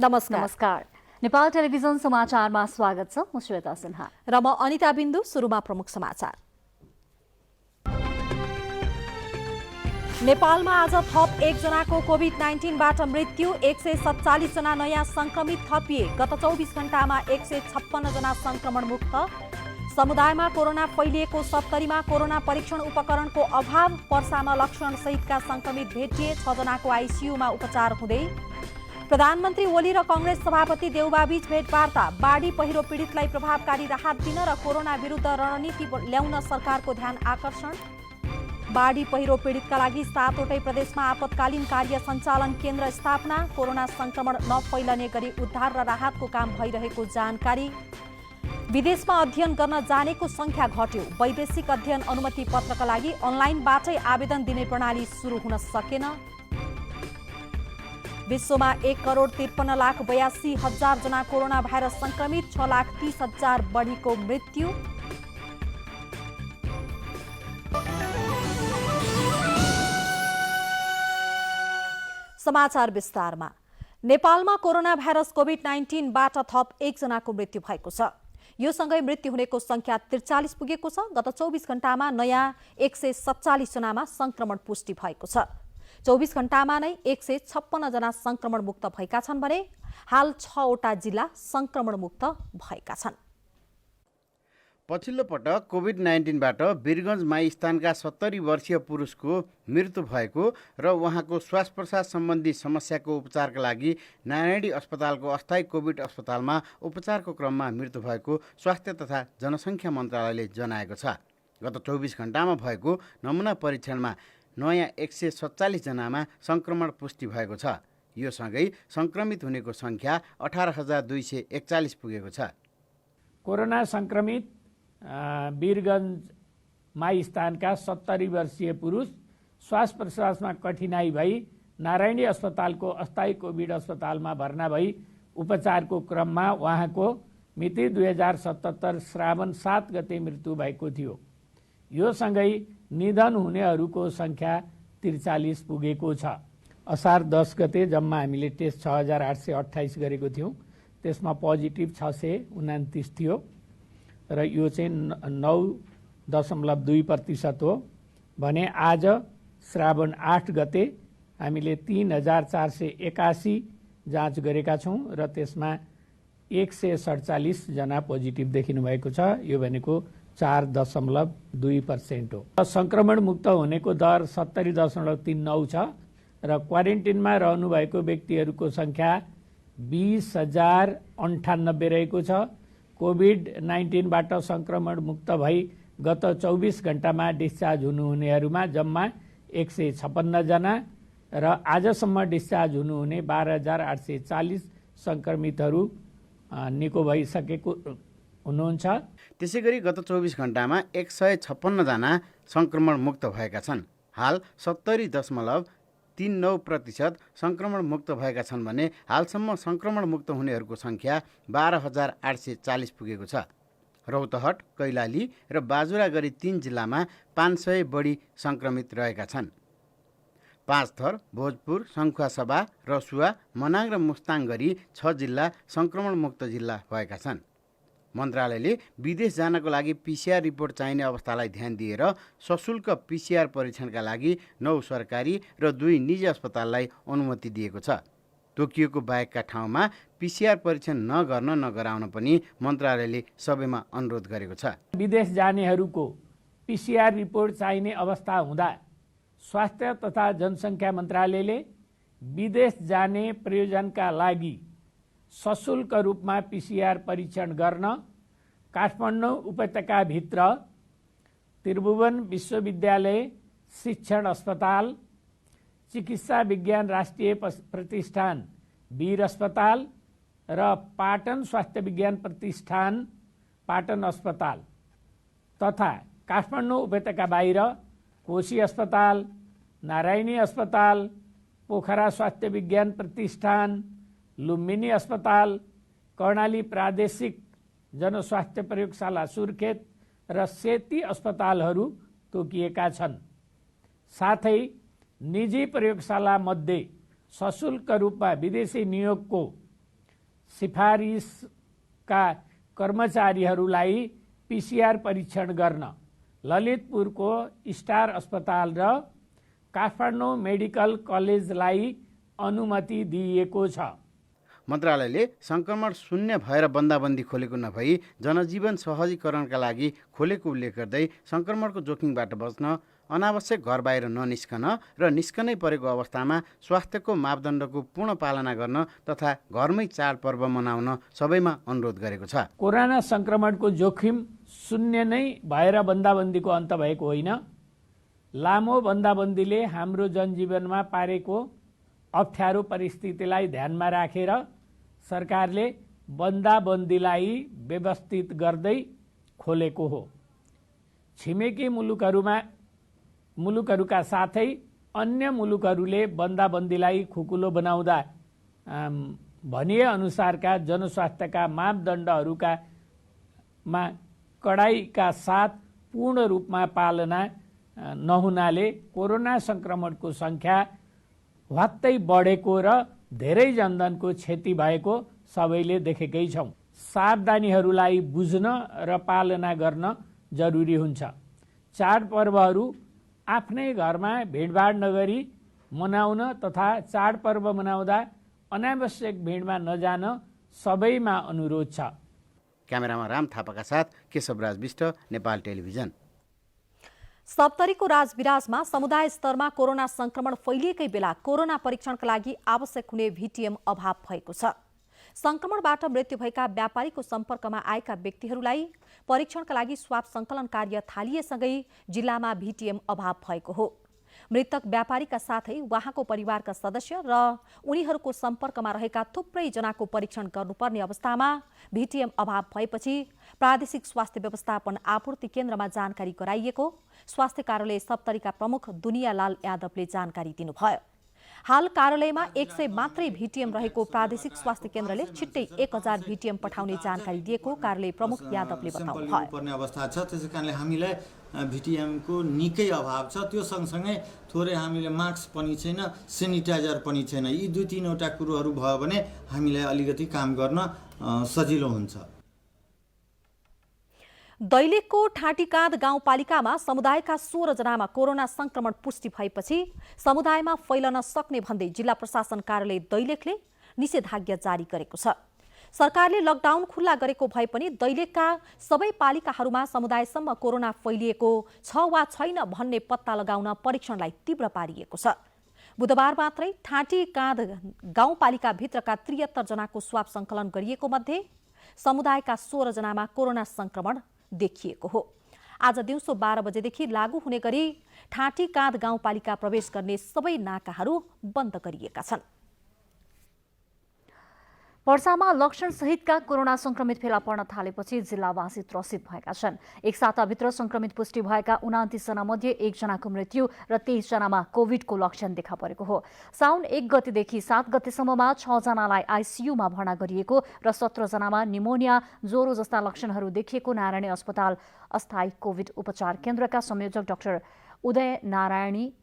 नमस्कार। नेपाल टेलिभिजन समाचारमा स्वागत छ। म श्वेता सिन्हा र म अनिता बिन्दु। सुरुमा प्रमुख समाचार। नेपालमा आज थप 1 जनाको कोभिड-19 बाट मृत्यु, 147 जना नयाँ संक्रमित थपिए। गत 24 घण्टामा 156 जना संक्रमण मुक्त। समुदायमा कोरोना फैलिएको 70 मा कोरोना परीक्षण उपकरणको अभाव। पर्सामा लक्षण सहितका संक्रमित भेटिए, 6 जनाको आइसियुमा उपचार हुँदै। प्रधानमन्त्री ओली र कांग्रेस सभापति देउबाबीच भेटवार्ता। बाढी पहिरो पीडितलाई प्रभावकारी राहत दिन र कोरोना विरुद्ध रणनीति ल्याउन सरकारको ध्यान आकर्षण। बाढी पहिरो पीडितका लागि 7वटै प्रदेशमा आपतकालीन कार्य सञ्चालन केन्द्र स्थापना। कोरोना संक्रमण नफैलने गरी उद्धार र राहतको काम भइरहेको जानकारी। विदेशमा अध्ययन गर्न जानेको संख्या घट्यो। वैदेशिक अध्ययन अनुमति पत्रका लागि अनलाइनबाटै आवेदन दिने प्रणाली सुरु हुन सकेन। विश्वमा 1,53,82,000 जना कोरोना भाइरस संक्रमित, 6,30,000 बढीको मृत्यु। समाचार विस्तारमा। नेपालमा कोरोना भाइरस कोभिड-19 बाट थप 1 जनाको मृत्यु भएको छ। यो सँगै मृत्यु हुनेको संख्या 43 पुगेको छ। गत 24 घण्टामा नयाँ 147 जनामा संक्रमण पुष्टि भएको छ। 24 घण्टामा नै 156 जना संक्रमण मुक्त भएका छन् भने हाल 6वटा जिल्ला संक्रमण मुक्त भएका छन्। पछिल्लो पटक कोभिड-19 बाट वीरगञ्ज माई स्थानका 70 वर्षीय पुरुषको मृत्यु भएको र उहाँको श्वास प्रश्वास सम्बन्धी समस्याको उपचारका लागि नारायणी अस्पतालको अस्थायी कोभिड अस्पतालमा उपचारको क्रममा मृत्यु भएको स्वास्थ्य तथा जनसङ्ख्या मन्त्रालयले जनाएको छ। गत 24 घण्टामा भएको नमुना परीक्षणमा नयाँ 147 जनामा संक्रमण पुष्टि भएको छ। यो सँगै संक्रमित हुनेको संख्या 18,241 पुगेको छ। कोरोना संक्रमित वीरगञ्ज माई स्थानका 70 वर्षीय पुरुष श्वास प्रश्वासमा कठिनाई भई नारायणी अस्पतालको अस्थायी कोभिड अस्पतालमा भर्ना भई उपचारको क्रममा उहाँको मिति 2077 श्रावण 7 गते मृत्यु भएको थियो। यो सँगै निधन हुनेहरूको संख्या 43 पुगेको छ। असार 10 गते जम्मा हामीले टेस्ट 6,828 गरेको थियौँ। त्यसमा पोजिटिभ 629 थियो र यो चाहिँ 9.2% हो भने आज श्रावण 8 गते हामीले 3,481 जाँच गरेका छौँ र त्यसमा 147 जना पोजिटिभ देखिनु भएको छ। यो भनेको 4.2% हो। संक्रमण मुक्त हुनेको दर 70.39 छ र क्वारेन्टिनमा रहनुभएको व्यक्तिहरूको संख्या 20,098 रहेको छ। कोभिड-19 बाट संक्रमण मुक्त भई गत 24 घण्टामा डिस्चार्ज हुनुहुनेहरूमा जम्मा 156 जना र आजसम्म डिस्चार्ज हुनुहुने 12,840 संक्रमितहरू निको भइसकेको हुनुहुन्छ। त्यसैगरी गत 24 घण्टामा 156 जना संक्रमण मुक्त भएका छन्। हाल 70.39% संक्रमण मुक्त भएका छन् भने हालसम्म संक्रमण मुक्त हुनेहरूको संख्या 12,840 पुगेको छ। रौतहट, कैलाली र बाजुरा गरी 3 जिल्लामा 500 बढी संक्रमित रहेका छन्। पाँचथर, भोजपुर, सङ्खुवासभा, रसुवा, मनाङ र मुस्ताङ गरी 6 जिल्ला संक्रमण मुक्त जिल्ला भएका छन्। मन्त्रालयले विदेश जानको लागि पिसिआर रिपोर्ट चाहिने अवस्थालाई ध्यान दिएर सशुल्क पिसिआर परीक्षणका लागि 9 सरकारी र 2 निजी अस्पताललाई अनुमति दिएको छ। तोकिएको बाहेकका ठाउँमा पिसिआर परीक्षण नगराउन पनि मन्त्रालयले सबैमा अनुरोध गरेको छ। विदेश जानेहरूको पिसिआर रिपोर्ट चाहिने अवस्था हुँदा स्वास्थ्य तथा जनसङ्ख्या मन्त्रालयले विदेश जाने प्रयोजनका लागि सशुल्क रूपमा पिसिआर परीक्षण गर्न काठमाडौँ उपत्यकाभित्र त्रिभुवन विश्वविद्यालय शिक्षण अस्पताल, चिकित्सा विज्ञान राष्ट्रिय प्रतिष्ठान वीर अस्पताल र पाटन स्वास्थ्य विज्ञान प्रतिष्ठान पाटन अस्पताल तथा काठमाडौँ उपत्यका बाहिर कोशी अस्पताल, नारायणी अस्पताल, पोखरा स्वास्थ्य विज्ञान प्रतिष्ठान, लुम्बिनी अस्पताल, कर्णाली प्रादेशिक जनस्वास्थ्य प्रयोगशाला सुर्खेत र सेती अस्पतालहरू तोकिएका छन्। साथै निजी प्रयोगशाला मध्ये सशुल्क रूपमा विदेशी नियोगको सिफारिसका कर्मचारीहरूलाई PCR परीक्षण गर्न ललितपुरको स्टार अस्पताल र काठमाडौँ मेडिकल कलेजलाई अनुमति दिएको छ। मन्त्रालयले सङ्क्रमण शून्य भएर बन्दाबन्दी खोलेको नभई जनजीवन सहजीकरणका लागि खोलेको उल्लेख गर्दै सङ्क्रमणको जोखिमबाट बच्न अनावश्यक घर बाहिर ननिस्कन र निस्कनै परेको अवस्थामा स्वास्थ्यको मापदण्डको पूर्ण पालना गर्न तथा घरमै चाडपर्व मनाउन सबैमा अनुरोध गरेको छ। कोरोना सङ्क्रमणको जोखिम शून्य नै भएर बन्दाबन्दीको अन्त भएको होइन। लामो बन्दाबन्दीले हाम्रो जनजीवनमा पारेको अप्ठ्यारो परिस्थितिलाई ध्यानमा राखेर सरकारले बन्दाबन्दीलाई व्यवस्थित गर्दै खोलेको हो। छिमेकी मुलुकहरूका साथै अन्य मुलुकहरूले बन्दाबन्दीलाई खुकुलो बनाउँदा भनिए अनुसारका जनस्वास्थ्यका मापदण्डहरूमा कडाइका साथ पूर्ण रूपमा पालना नहुनाले कोरोना सङ्क्रमणको सङ्ख्या हत्तै बढेको र धेरै जनधनको क्षति भएको सबैले देखेकै छौँ। सावधानीहरूलाई बुझ्न र पालना गर्न जरुरी हुन्छ। चाडपर्वहरू आफ्नै घरमा भिडभाड नगरी मनाउन तथा चाडपर्व मनाउँदा अनावश्यक भिडमा नजान सबैमा अनुरोध छ। क्यामेरामा राम थापाका साथ केशवराज विष्ट, नेपाल टेलिभिजन। सप्तरीको राजविराजमा समुदाय स्तरमा कोरोना संक्रमण फैलिएकै बेला कोरोना परीक्षणका लागि आवश्यक हुने VTM अभाव भएको छ। संक्रमणबाट मृत्यु भएका व्यापारीको सम्पर्कमा आएका व्यक्तिहरूलाई परीक्षणका लागि स्वाब संकलन कार्य थालिएसँगै जिल्लामा VTM अभाव भएको हो। मृतक व्यापारीका साथै उहाँको परिवारका सदस्य र उनीहरूको सम्पर्कमा रहेका थुप्रै जनाको परीक्षण गर्नुपर्ने अवस्थामा VTM अभाव भएपछि प्रादेशिक स्वास्थ्य व्यवस्थापन आपूर्ति केन्द्रमा जानकारी गराइएको स्वास्थ्य कार्यालय सप्तरीका प्रमुख दुनियालाल यादवले जानकारी दिनुभयो। हाल कार्यालयमा 100 मात्रै VTM रहेको प्रादेशिक स्वास्थ्य केन्द्रले छिट्टै 1000 VTM पठाउने जानकारी दिएको कार्यालय प्रमुख यादवले बताउनुभयो। पर्ने अवस्था छ, त्यसै कारणले हामीलाई VTM को निकै अभाव छ। त्यो सँगसँगै थोरै हामीले मास्क पनि छैन, सेनिटाइजर पनि छैन। यी 2-3वटा कुरोहरू भयो भने हामीलाई अलिकति काम गर्न सजिलो हुन्छ। दैलेखको ठाँटीकाँध गाउँपालिकामा समुदायका 16 जनामा कोरोना संक्रमण पुष्टि भएपछि समुदायमा फैलन सक्ने भन्दै जिल्ला प्रशासन कार्यालय दैलेखले निषेधाज्ञा जारी गरेको छ। सरकारले लकडाउन खुल्ला गरेको भए पनि दैलेखका सबै पालिकाहरूमा समुदायसम्म कोरोना फैलिएको छ वा छैन भन्ने पत्ता लगाउन परीक्षणलाई तीव्र पारिएको छ। बुधबार मात्रै ठाँटीकाँध गाउँपालिका भित्रका 73 जनाको स्वाब संकलन गरिएको मध्ये समुदायका 16 जनामा कोरोना संक्रमण देखिएको हो। आज दिउँसो 12 बजेदेखि लागू हुने गरी ठाँटीकाँध गाउँपालिका प्रवेश गर्ने सबै नाकाहरू बन्द गरिएका छन्। पर्सामा लक्षण सहितका कोरोना संक्रमित फेला पर्न थालेपछि जिल्लावासी त्रसित भएका छन्। एक साताभित्र संक्रमित पुष्टि भएका 29 जना मध्ये 1 जनाको मृत्यु र 23 जनामा कोभिडको लक्षण देखा परेको हो। साउन 1 गतेदेखि 7 गतेसम्ममा 6 जनालाई आइसियुमा भर्ना गरिएको र 17 जनामा निमोनिया, ज्वरो जस्ता लक्षणहरू देखिएको नारायणी अस्पताल अस्थायी कोभिड उपचार केन्द्रका संयोजक डाक्टर उदय नारायणी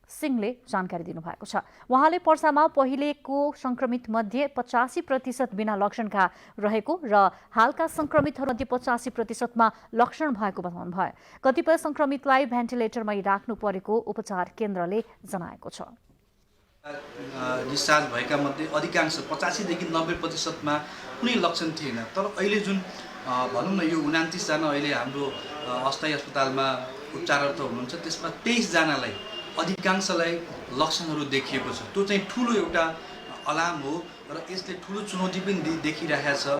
सिंहले जानकारी दिनुभएको छ। उहाँले पर्सामा पहिलेको संक्रमित मध्ये 85% बिना लक्षणका रहेको र हालका संक्रमितहरू मध्ये 85%मा लक्षण भएको बताउनुभयो। कतिपय संक्रमितलाई भेन्टिलेटरमै राख्नु परेको उपचार केन्द्रले जनाएको छ। डिस्चार्ज भएका मध्ये अधिकांश 85 देखि 90%मा कुनै लक्षण थिएन। तर अहिले जुन भनौँ न यो 29 जना अहिले हाम्रो अस्थायी अस्पतालमा उपचाररत हुनुहुन्छ, त्यसमा 23 जनालाई अधिकांशलाई लक्षणहरू देखिएको छ। त्यो चाहिँ ठुलो एउटा अलार्म हो र यसले ठुलो चुनौती पनि देखिरहेको छ।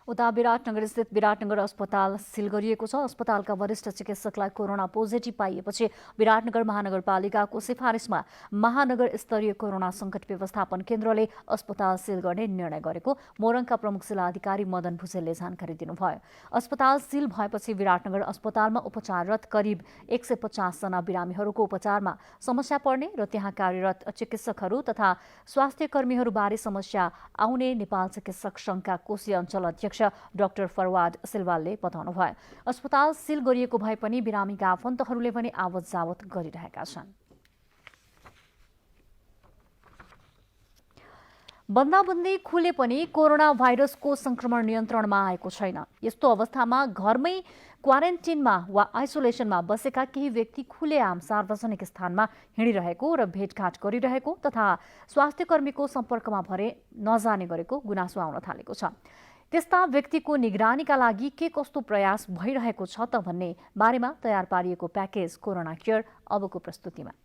उता विराटनगर स्थित विराटनगर अस्पताल सिल गरिएको छ। अस्पतालका वरिष्ठ चिकित्सकलाई कोरोना पोजिटिभ पाइएपछि विराटनगर महानगरपालिकाको सिफारिसमा महानगर स्तरीय कोरोना सङ्कट व्यवस्थापन केन्द्रले अस्पताल सिल गर्ने निर्णय गरेको मोरङका प्रमुख जिल्ला अधिकारी मदन भुजेलले जानकारी दिनुभयो। अस्पताल सिल भएपछि विराटनगर अस्पतालमा उपचाररत करिब 150 जना बिरामीहरूको उपचारमा समस्या पर्ने र त्यहाँ कार्यरत चिकित्सकहरू तथा स्वास्थ्य कर्मीहरूबारे समस्या आउने नेपाल चिकित्सक सङ्घका कोशी अञ्चल अध्यक्ष डाक्टर फरवाद सिलवालले बताउनुभयो। अस्पताल सिल गरिएको भए पनि बिरामीका आफन्तहरूले पनि आवत जावत गरिरहेका छन्। बन्दाबन्दी खुले पनि कोरोना भाइरसको संक्रमण नियन्त्रणमा आएको छैन। यस्तो अवस्थामा घरमै क्वारेन्टिनमा वा आइसोलेसनमा बसेका केही व्यक्ति खुलेआम सार्वजनिक स्थानमा हिँडिरहेको र भेटघाट गरिरहेको तथा स्वास्थ्यकर्मीको सम्पर्कमा भरे नजाने गरेको गुनासो आउन थालेको छ। त्यस्ता व्यक्तिको निगरानीका लागि के कस्तो प्रयास भइरहेको छ त भन्ने बारेमा तयार पारिएको प्याकेज कोरोना केयर अबको प्रस्तुतिमा।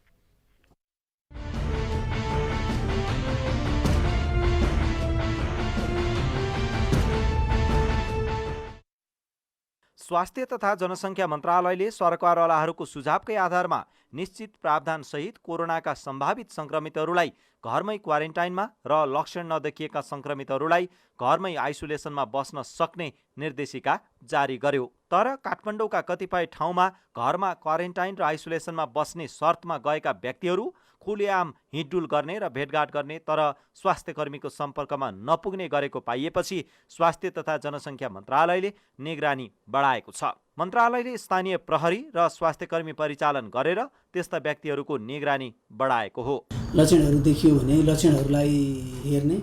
स्वास्थ्य तथा जनसङ्ख्या मन्त्रालयले सरकारवालाहरूको सुझावकै आधारमा निश्चित प्रावधानसहित कोरोनाका सम्भावित सङ्क्रमितहरूलाई घरमै क्वारेन्टाइनमा र लक्षण नदेखिएका सङ्क्रमितहरूलाई घरमै आइसोलेसनमा बस्न सक्ने निर्देशिका जारी गर्यो। तर काठमाडौँका कतिपय ठाउँमा घरमा क्वारेन्टाइन र आइसोलेसनमा बस्ने शर्तमा गएका व्यक्तिहरू खुलेआम हिँडडुल गर्ने र भेटघाट गर्ने तर स्वास्थ्यकर्मीको सम्पर्कमा नपुग्ने गरेको पाइएपछि स्वास्थ्य तथा जनसङ्ख्या मन्त्रालयले निगरानी बढाएको छ। मन्त्रालयले स्थानीय प्रहरी र स्वास्थ्यकर्मी परिचालन गरेर त्यस्ता व्यक्तिहरूको निगरानी बढाएको हो। लक्षणहरू देखियो भने लक्षणहरूलाई हेर्ने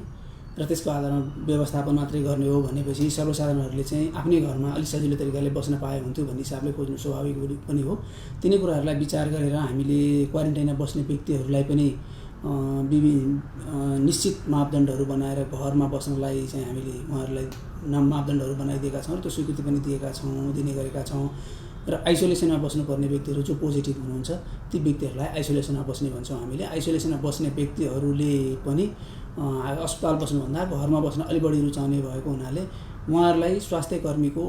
र त्यसको आधारमा व्यवस्थापन मात्रै गर्ने हो भनेपछि सर्वसाधारणहरूले चाहिँ आफ्नै घरमा अलिक सजिलो तरिकाले बस्न पाए हुन्थ्यो भन्ने हिसाबले खोज्नु स्वाभाविक पनि हो। तिनै कुराहरूलाई विचार गरेर हामीले क्वारेन्टाइनमा बस्ने व्यक्तिहरूलाई पनि निश्चित मापदण्डहरू बनाएर घरमा बस्नलाई चाहिँ हामीले उहाँहरूलाई मापदण्डहरू बनाइदिएका छौँ र त्यो स्वीकृति पनि दिने गरेका छौँ। र आइसोलेसनमा बस्नुपर्ने व्यक्तिहरू जो पोजिटिभ हुनुहुन्छ ती व्यक्तिहरूलाई आइसोलेसनमा बस्ने भन्छौँ हामीले। आइसोलेसनमा बस्ने व्यक्तिहरूले पनि अस्पताल बस्नुभन्दा घरमा बस्न अलि बढी रुचाउने भएको हुनाले उहाँहरूलाई स्वास्थ्यकर्मीको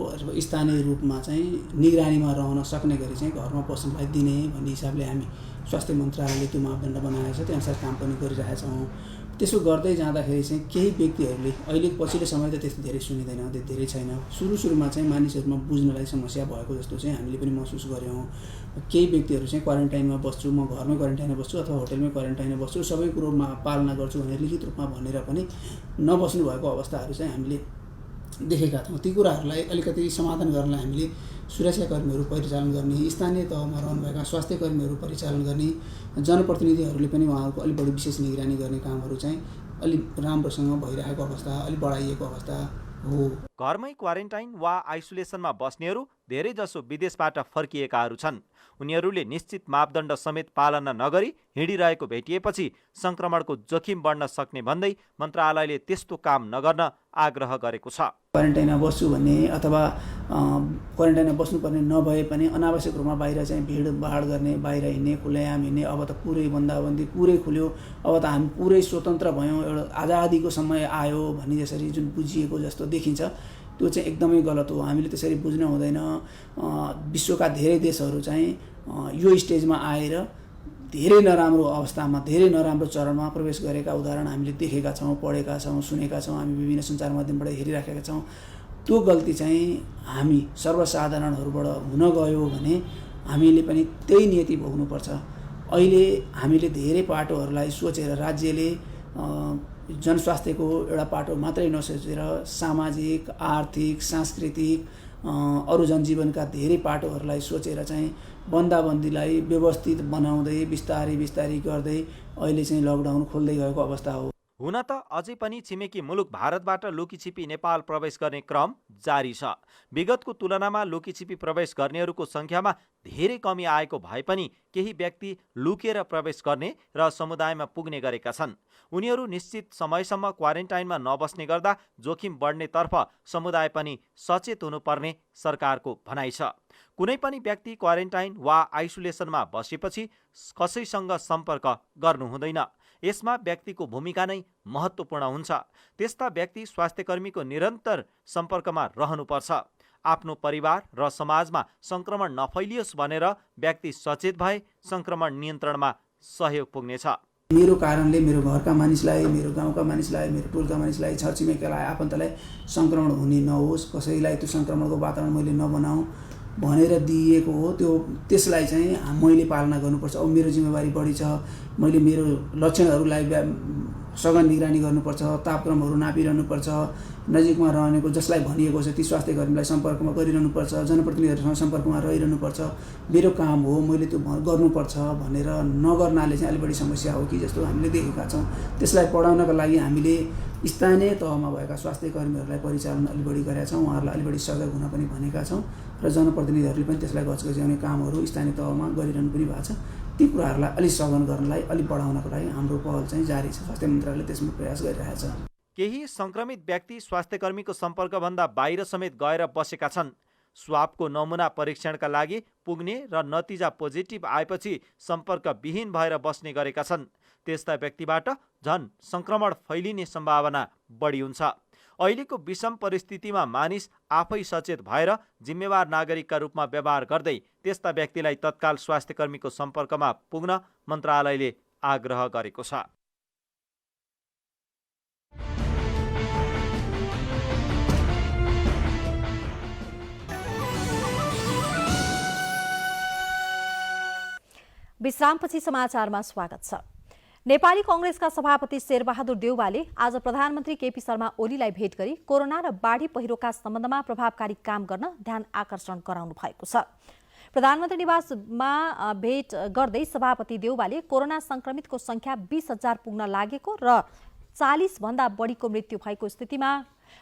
स्थानीय रूपमा चाहिँ निगरानीमा रहन सक्ने गरी चाहिँ घरमा बस्नलाई दिने भन्ने हिसाबले हामी स्वास्थ्य मन्त्रालयले त्यो मापदण्ड बनाएको छ, त्यहीअनुसार काम पनि गरिरहेका छौँ। त्यसो गर्दै जाँदाखेरि चाहिँ केही व्यक्तिहरूले अहिले पछिल्लो समय त त्यस्तो धेरै सुनिँदैन, धेरै छैन। सुरुमा चाहिँ मानिसहरूमा बुझ्नलाई समस्या भएको जस्तो चाहिँ हामीले पनि महसुस गऱ्यौँ। केही व्यक्तिहरू चाहिँ क्वारेन्टाइनमा बस्छु, म घरमै क्वारेन्टाइनमा बस्छु अथवा होटलमै क्वारेन्टाइनमा बस्छु, सबै कुरोमा पालना गर्छु भनेर लिखित रूपमा भनेर पनि नबस्नु भएको अवस्थाहरू चाहिँ हामीले देखेका छौँ। ती कुराहरूलाई अलिकति समाधान गर्नलाई हामीले सुरक्षाकर्मीहरू परिचालन गर्ने, स्थानीय तहमा रहनुभएका स्वास्थ्यकर्मीहरू परिचालन गर्ने, जनप्रतिनिधिहरूले पनि उहाँहरूको अलिक बढी विशेष निगरानी गर्ने कामहरू चाहिँ अलिक राम्रोसँग भइरहेको अवस्था, अलिक बढाइएको अवस्था हो। घरमै क्वारेन्टाइन वा आइसोलेसनमा बस्नेहरू धेरैजसो विदेशबाट फर्किएकाहरू छन्। उनीहरूले निश्चित मापदण्ड समेत पालना नगरी हिँडिरहेको भेटिएपछि सङ्क्रमणको जोखिम बढ्न सक्ने भन्दै मन्त्रालयले त्यस्तो काम नगर्न आग्रह गरेको छ। क्वारेन्टाइनमा बस्छु भन्ने अथवा क्वारेन्टाइनमा बस्नुपर्ने नभए पनि अनावश्यक रूपमा बाहिर चाहिँ भिडभाड गर्ने, बाहिर हिँड्ने, खुलेआम हिँड्ने, अब त पुरै बन्दाबन्दी पुरै खुल्यो, अब त हामी पुरै स्वतन्त्र भयौँ, एउटा आजादीको समय आयो भन्ने जसरी जुन बुझिएको जस्तो देखिन्छ त्यो चाहिँ एकदमै गलत हो। हामीले त्यसरी बुझ्न हुँदैन। विश्वका धेरै देशहरू चाहिँ यो स्टेजमा आएर धेरै नराम्रो अवस्थामा, धेरै नराम्रो चरणमा प्रवेश गरेका उदाहरण हामीले देखेका छौँ, पढेका छौँ, सुनेका छौँ, हामी विभिन्न सञ्चार माध्यमबाट हेरिराखेका छौँ। त्यो गल्ती चाहिँ हामी सर्वसाधारणहरूबाट हुन गयो भने हामीले पनि त्यही नियति भोग्नुपर्छ। अहिले हामीले धेरै पाटोहरूलाई सोचेर राज्यले जनस्वास्थ्यको एउटा पाटो मात्रै नसोचेर सामाजिक, आर्थिक, सांस्कृतिक अरू जनजीवनका धेरै पाटोहरूलाई सोचेर चाहिँ बन्दाबन्दीलाई व्यवस्थित बनाउँदै बिस्तारै गर्दै अहिले चाहिँ लकडाउन खोल्दै गएको अवस्था हो। हुन त अझै पनि छिमेकी मुलुक भारतबाट लुकीछिपी नेपाल प्रवेश गर्ने क्रम जारी छ। विगतको तुलनामा लुकीछिपी प्रवेश गर्नेहरूको सङ्ख्यामा धेरै कमी आएको भए पनि केही व्यक्ति लुकेर प्रवेश गर्ने र समुदायमा पुग्ने गरेका छन्। उनीहरू निश्चित समयसम्म क्वारेन्टाइनमा नबस्ने गर्दा जोखिम बढ्नेतर्फ समुदाय पनि सचेत हुनुपर्ने सरकारको भनाइ छ। कुनै पनि व्यक्ति क्वारेन्टाइन वा आइसोलेसनमा बसेपछि कसैसँग सम्पर्क गर्नु हुँदैन। यसमा व्यक्तिको भूमिका नै महत्त्वपूर्ण हुन्छ। त्यस्ता व्यक्ति स्वास्थ्यकर्मीको निरन्तर सम्पर्कमा रहनुपर्छ। आफ्नो परिवार र समाजमा सङ्क्रमण नफैलियोस् भनेर व्यक्ति सचेत भए सङ्क्रमण नियन्त्रणमा सहयोग पुग्नेछ। मेरो कारणले मेरो घरका मानिसलाई, मेरो गाउँका मानिसलाई, मेरो टोलका मानिसलाई, छरछिमेकीलाई, आफन्तलाई सङ्क्रमण हुने नहोस्, कसैलाई त्यो सङ्क्रमणको वातावरण मैले नबनाऊ भनेर दिएको हो। त्यसलाई चाहिँ मैले पालना गर्नुपर्छ। अब मेरो जिम्मेवारी बढी छ। मैले मेरो लक्षणहरूलाई सघन निगरानी गर्नुपर्छ, तापक्रमहरू नापिरहनुपर्छ, नजिकमा रहनेको जसलाई भनिएको छ ती स्वास्थ्य कर्मीलाई सम्पर्कमा गरिरहनुपर्छ, जनप्रतिनिधिहरूसँग सम्पर्कमा रहिरहनुपर्छ, मेरो काम हो मैले त्यो गर्नुपर्छ भनेर नगर्नाले चाहिँ अलि बढी समस्या हो कि जस्तो हामीले देखेका छौँ। त्यसलाई बढाउनका लागि हामीले स्थानीय तहमा भएका स्वास्थ्य कर्मीहरूलाई परिचालन अलि बढी गरेका छौँ, उहाँहरूलाई अलि बढी सजग हुन पनि भनेका छौँ र जनप्रतिनिधिहरूले पनि त्यसलाई गजगज्याउने कामहरू स्थानीय तहमा गरिरहनु पनि भएको छ। ती कुराहरूलाई अलिक सघन गर्नलाई अलिक बढाउनको लागि हाम्रो पहल चाहिँ जारी छ। स्वास्थ्य मन्त्रालयले त्यसमा प्रयास गरिरहेको छ। केही सङ्क्रमित व्यक्ति स्वास्थ्यकर्मीको सम्पर्कभन्दा बाहिर समेत गएर बसेका छन्। स्वाबको नमुना परीक्षणका लागि पुग्ने र नतिजा पोजिटिभ आएपछि सम्पर्कविहीन भएर बस्ने गरेका छन्। त्यस्ता व्यक्तिबाट झन् सङ्क्रमण फैलिने सम्भावना बढी हुन्छ। अहिलेको विषम परिस्थितिमा मानिस आफै सचेत भएर जिम्मेवार नागरिकका रूपमा व्यवहार गर्दै त्यस्ता व्यक्तिलाई तत्काल स्वास्थ्यकर्मीको सम्पर्कमा पुग्न मन्त्रालयले आग्रह गरेको छ। विश्रामपछि समाचारमा स्वागत छ। नेपाली कांग्रेसका सभापति शेरबहादुर देउवाले आज प्रधानमन्त्री केपी शर्मा ओलीलाई भेट गरी कोरोना र बाढी पहिरोका सम्बन्धमा प्रभावकारी काम गर्न ध्यान आकर्षण गराउनु भएको छ। प्रधानमन्त्री निवासमा भेट गर्दै सभापति देउवाले कोरोना संक्रमितको संख्या 20,000 पुग्न लागेको र 40 भन्दा बढीको मृत्यु भएको स्थितिमा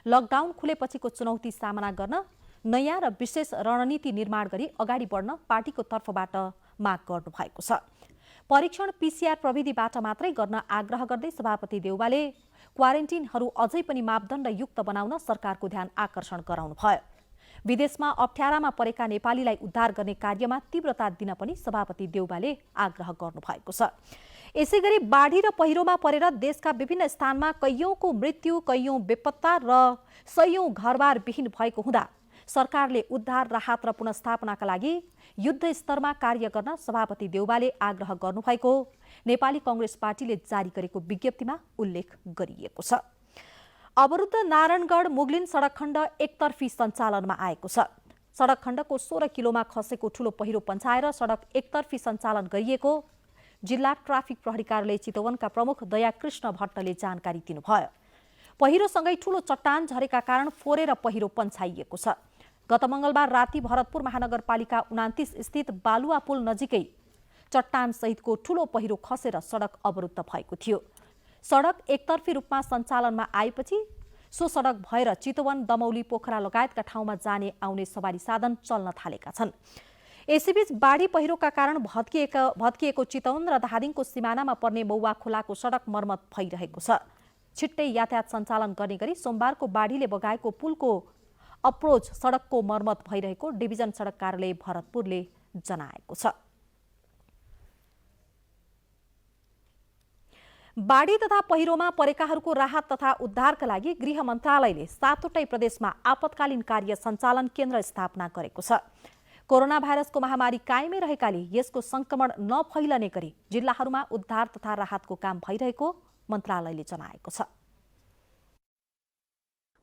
लकडाउन खुलेपछिको चुनौती सामना गर्न नयाँ र विशेष रणनीति निर्माण गरी अगाडि बढ्न पार्टीको तर्फबाट माग गर्नु भएको छ। परीक्षण पीसीआर प्रविधिबाट मात्रै गर्न आग्रह गर्दै सभापति देउवाले क्वारेन्टिनहरू अझै पनि मापदण्डयुक्त बनाउन सरकारको ध्यान आकर्षण गराउनु भयो। विदेशमा अप्ठ्यारामा परेका नेपालीलाई उद्धार गर्ने कार्यमा तीव्रता दिन पनि सभापति देउवाले आग्रह गर्नु भएको छ। यसैगरी बाढी र पहिरोमा परेर देशका विभिन्न स्थानमा कैयौंको मृत्यु, कैयौं बेपत्ता र सयौं घरबार विहीन भएको हुँदा सरकारले उद्धार, राहत र पुनर्स्थापनाका लागि युद्ध स्तरमा कार्य गर्न सभापति देउवाले आग्रह गर्नुभएको नेपाली कांग्रेस पार्टीले जारी गरेको विज्ञप्तिमा उल्लेख गरिएको छ। अवरुद्ध नारायणगढ मुगलिन सडक खण्ड एकतर्फी सञ्चालनमा आएको छ। सडक खण्डको 16 किलोमा खसेको ठूलो पहिरो पन्छाएर सडक एकतर्फी सञ्चालन गरिएको जिल्ला ट्राफिक प्रहरी कार्यालय चितवनका प्रमुख दयाकृष्ण भट्टले जानकारी दिनुभयो। पहिरोसँगै ठूलो चट्टान झरेका कारण फोरेर पहिरो पन्छाइएको छ। गत मंगलबार राति भरतपुर महानगरपालिका 29 स्थित बालुवा पुल नजिकै चट्टान सहितको ठूलो पहिरो खसेर सडक अवरुद्ध भएको थियो। सडक एकतर्फी रूपमा सञ्चालनमा आएपछि सो सडक भएर चितवन, दमौली, पोखरा लगायतका ठाउँमा जाने आउने सवारी साधन चल्न थालेका छन्। यसैबीच बाढी पहिरोका कारण भत्किएको चितवन र धादिङको सिमानामा पर्ने मौवा खोलाको सडक मर्मत भइरहेको छ। छिट्टै यातायात सञ्चालन गर्ने गरी सोमबारको बाढीले बगाएको पुलको अप्रोच सडकको मर्मत भइरहेको डिभिजन सडक कार्यालय भरतपुरले जनाएको छ। बाढी तथा पहिरोमा परेकाहरूको राहत तथा उद्धारका लागि गृह मन्त्रालयले 7वटै प्रदेशमा आपतकालीन कार्य सञ्चालन केन्द्र स्थापना गरेको छ। कोरोना भाइरसको महामारी कायमै रहेकाले यसको संक्रमण नफैलने गरी जिल्लाहरूमा उद्धार तथा राहतको काम भइरहेको मन्त्रालयले जनाएको छ।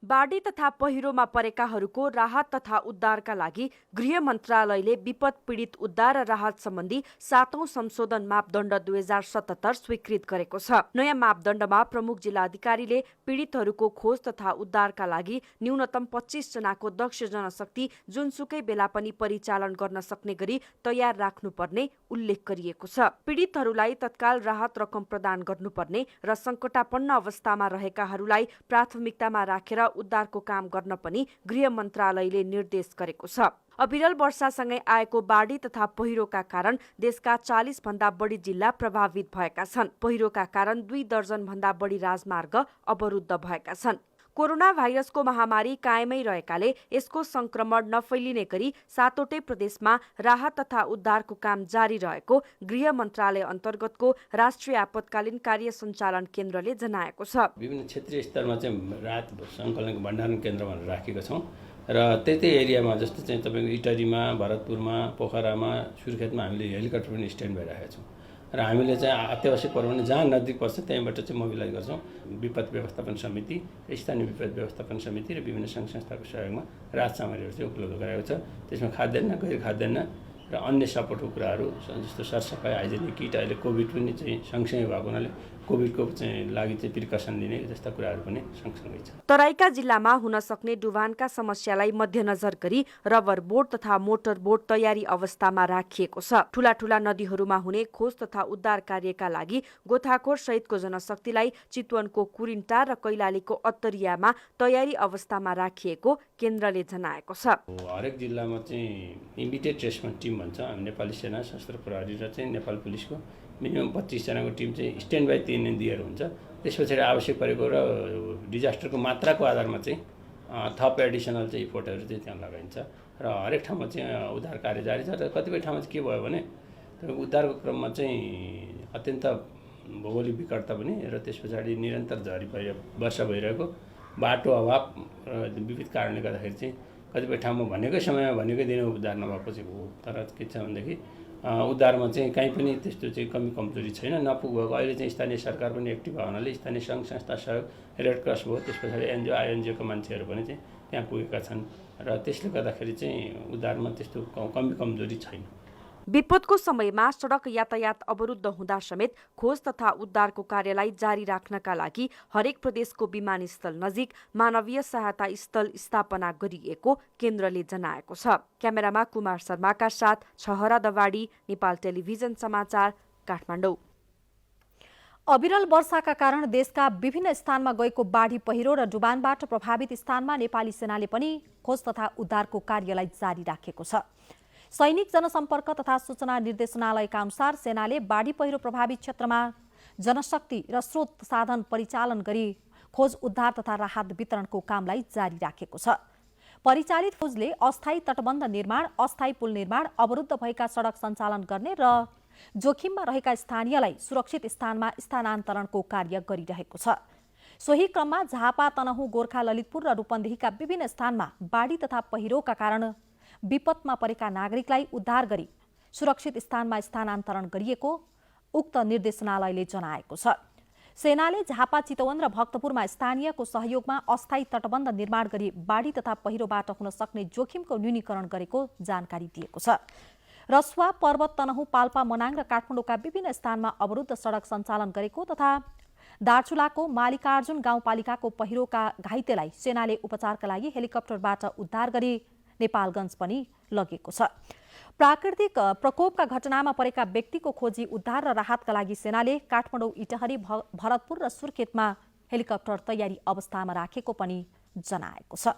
बाढी तथा पहिरोमा परेकाहरूको राहत तथा उद्धारका लागि गृह मन्त्रालयले विपद पीडित उद्धार र राहत सम्बन्धी 7औं संशोधन मापदण्ड 2077 स्वीकृत गरेको छ। नयाँ मापदण्डमा प्रमुख जिल्लाधिकारीले पीडितहरूको खोज तथा उद्धारका लागि न्यूनतम 25 जनाको दक्ष जनशक्ति जुनसुकै बेला पनि परिचालन गर्न सक्ने गरी तयार राख्नुपर्ने उल्लेख गरिएको छ। पीडितहरूलाई तत्काल राहत रकम प्रदान गर्नुपर्ने र संकटापन्न अवस्थामा रहेकाहरूलाई प्राथमिकतामा राखेर उद्धारको काम गर्न पनि गृह मन्त्रालयले निर्देश गरेको छ। अविरल वर्षासँगै आएको बाढी तथा पहिरोका कारण देशका 40 भन्दा बढी जिल्ला प्रभावित भएका छन्। पहिरोका कारण 2 दर्जन भन्दा बढी राजमार्ग अवरुद्ध भएका छन्। कोरोना भाइरसको महामारी कायमै रहेकाले यसको संक्रमण नफैलिने गरी 7वटै प्रदेशमा राहत तथा उद्धारको काम जारी रहेको गृह मन्त्रालय अन्तर्गतको राष्ट्रिय आपतकालीन कार्य सञ्चालन केन्द्रले जनाएको छ। विभिन्न क्षेत्रीय स्तरमा चाहिँ राहत सङ्कलनको भण्डारण केन्द्र भनेर राखेका छौँ र त्यही एरियामा जस्तो चाहिँ तपाईँको इटरीमा, भरतपुरमा, पोखरामा, सुर्खेतमा हामीले हेलिकप्टर पनि स्ट्यान्ड भइरहेका छौँ र हामीले चाहिँ अत्यावश्यक पर्यो भने जहाँ नजिक पर्छ त्यहीँबाट चाहिँ मोबिलाइज गर्छौँ। विपद व्यवस्थापन समिति, स्थानीय विपद व्यवस्थापन समिति र विभिन्न सङ्घ संस्थाको सहयोगमा राहत सामग्रीहरू चाहिँ उपलब्ध गराएको छ। त्यसमा खाद्यान्न, गैर खाद्यान्न र अन्य सपोर्टको कुराहरू जस्तो सरसफाइ, हाइजेनिक किट, अहिले कोभिड पनि चाहिँ सँगसँगै भएको हुनाले कोभिडको चाहिँ लागि चाहिँ प्रिकसन दिने जस्ता कुराहरू पनि सँगसँगै छ। तराईका जिल्लामा हुन सक्ने डुबानका समस्यालाई मध्यनजर गरी रबर बोट तथा मोटर बोट तयारी अवस्थामा राखिएको छ। ठूला ठूला नदीहरूमा हुने खोज तथा उद्धार कार्यका लागि गोताखोर सहितको जनशक्तिलाई चितवनको कुरिन्टा र कैलालीको अत्तरियामा तयारी अवस्थामा राखिएको केन्द्रले जनाएको छ। हरेक जिल्लामा चाहिँ इमिडिएट रेस्पोन्स टिम भन्छ, हामी नेपाली सेना, सशस्त्र प्रहरी र चाहिँ नेपाल पुलिसको मिनिमम 25 जनाको टिम चाहिँ स्ट्यान्ड बाई दिएर हुन्छ। त्यस पछाडि आवश्यक परेको र डिजास्टरको मात्राको आधारमा चाहिँ थप एडिसनल चाहिँ इफोर्टहरू चाहिँ त्यहाँ लगाइन्छ र हरेक ठाउँमा चाहिँ उद्धार कार्य जारी छ। र कतिपय ठाउँमा चाहिँ के भयो भने उद्धारको क्रममा चाहिँ अत्यन्त भौगोलिक विकटता पनि र त्यस पछाडि निरन्तर वर्षा भइरहेको बाटो अभाव र विविध कारणले गर्दाखेरि चाहिँ कतिपय ठाउँमा भनेकै समयमा भनेकै दिन उद्धार नभएको चाहिँ हो। तर के छ भनेदेखि उद्धारमा चाहिँ कहीँ पनि त्यस्तो चाहिँ कमी कमजोरी छैन, नपुगेको। अहिले चाहिँ स्थानीय सरकार पनि एक्टिभ भएको हुनाले स्थानीय सङ्घ संस्था सहयोग, रेड क्रस भयो, त्यस पछाडि एनजिओ आइएनजिओको मान्छेहरू पनि चाहिँ त्यहाँ पुगेका छन् र त्यसले गर्दाखेरि चाहिँ उद्धारमा त्यस्तो कमी कमजोरी छैन। विपदको समयमा सडक यातायात अवरुद्ध हुँदा समेत खोज तथा उद्धारको कार्यलाई जारी राख्नका लागि हरेक प्रदेशको विमानस्थल नजिक मानवीय सहायता स्थल स्थापना गरिएको केन्द्रले जनाएको छ। क्यामेरामा कुमार शर्माका साथ छहरा दवाडी, नेपाल टेलिभिजन समाचार, काठमाडौँ। अविरल वर्षाका कारण देशका विभिन्न स्थानमा गएको बाढी पहिरो र डुबानबाट प्रभावित स्थानमा नेपाली सेनाले पनि खोज तथा उद्धारको कार्यलाई जारी राखेको छ। सैनिक जनसम्पर्क तथा सूचना निर्देशनालयका अनुसार सेनाले बाढी पहिरो प्रभावित क्षेत्रमा जनशक्ति र स्रोत साधन परिचालन गरी खोज उद्धार तथा राहत वितरणको कामलाई जारी राखेको छ। परिचालित खोजले अस्थायी तटबन्ध निर्माण, अस्थायी पुल निर्माण, अवरुद्ध भएका सडक सञ्चालन गर्ने र जोखिममा रहेका स्थानीयलाई सुरक्षित स्थानमा स्थानान्तरणको कार्य गरिरहेको छ। सोही क्रममा झापा, तनहुँ, गोर्खा, ललितपुर र रूपन्देहीका विभिन्न स्थानमा बाढी तथा पहिरोका कारण विपदमा परेका नागरिकलाई उद्धार गरी सुरक्षित स्थानमा स्थानान्तरण गरिएको उक्त निर्देशनालयले जनाएको छ। सेनाले झापा, चितवन र भक्तपुरमा स्थानीयको सहयोगमा अस्थायी तटबन्ध निर्माण गरी बाढी तथा पहिरोबाट हुन सक्ने जोखिमको न्यूनीकरण गरेको जानकारी दिएको छ। रसुवा, पर्वत, तनहुँ, पाल्पा, मनाङ र काठमाडौँका विभिन्न स्थानमा अवरुद्ध सडक सञ्चालन गरेको तथा दार्चुलाको मालिकार्जुन गाउँपालिकाको पहिरोका घाइतेलाई सेनाले उपचारका लागि हेलिकप्टरबाट उद्धार गरी नेपालगञ्ज पनि लगेको छ। प्राकृतिक प्रकोपका घटनामा परेका व्यक्तिको खोजी उद्धार र राहतका लागि सेनाले काठमाडौँ, इटहरी, भरतपुर र सुर्खेतमा हेलिकप्टर तयारी अवस्थामा राखेको पनि जनाएको छ।